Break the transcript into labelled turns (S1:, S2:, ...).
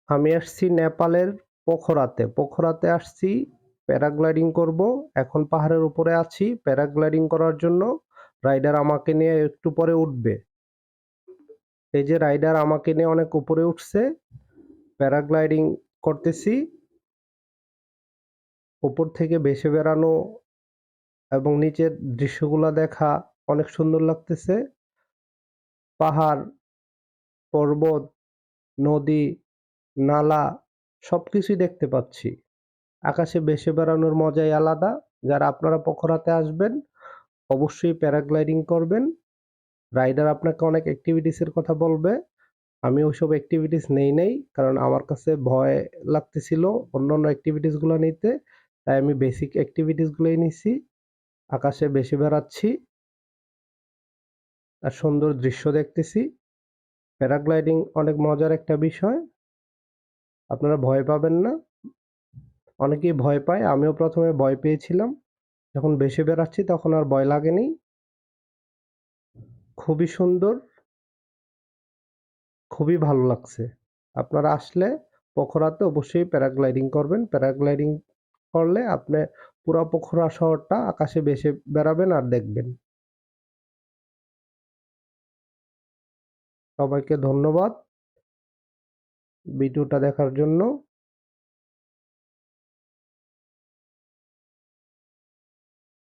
S1: আমি আসছি নেপালের পোখরাতে আসছি প্যারাগ্লাইডিং করব। এখন পাহাড়ের উপরে আছি প্যারাগ্লাইডিং করার জন্য। রাইডার আমাকে নিয়ে একটু পরে উঠবে। এই যে রাইডার আমাকে নিয়ে অনেক উপরে উঠছে, প্যারাগ্লাইডিং করতেছি। উপর থেকে ভেসে বেড়ানো এবং নিচের দৃশ্যগুলা দেখা অনেক সুন্দর লাগতেছে। পাহাড়, পর্বত, নদী, নালা সবকিছুই দেখতে পাচ্ছি। আকাশে ভেসে বেড়ানোর মজাই আলাদা। যারা আপনারা পোখরাতে আসবেন অবশ্যই প্যারাগ্লাইডিং করবেন। রাইডার আপনাকে অনেক অ্যাক্টিভিটিসের কথা বলবে। আমি ওইসব অ্যাক্টিভিটিস নেই নাই, কারণ আমার কাছে ভয় লাগতেছিল অন্যান্য অ্যাক্টিভিটিসগুলো নিতে। তাই আমি বেসিক অ্যাক্টিভিটিসগুলোই নিছি। আকাশে ভেসে বেড়াচ্ছি আর সুন্দর দৃশ্য দেখতেছি। প্যারাগ্লাইডিং অনেক মজার একটা বিষয়, আপনারা ভয় পাবেন না। অনেকেই ভয় পায়, আমিও প্রথমে ভয় পেয়েছিলাম। যখন ভেসে বেড়াচ্ছি তখন আর ভয় লাগেনি। খুবই সুন্দর, খুবই ভালো লাগছে। আপনারা আসলে পোখরাতে অবশ্যই প্যারাগ্লাইডিং করবেন। প্যারাগ্লাইডিং করলে আপনি পুরা পোখরা শহরটা আকাশে ভেসে বেড়াবেন আর দেখবেন। সবাইকে ধন্যবাদ ভিডিওটা দেখার জন্য।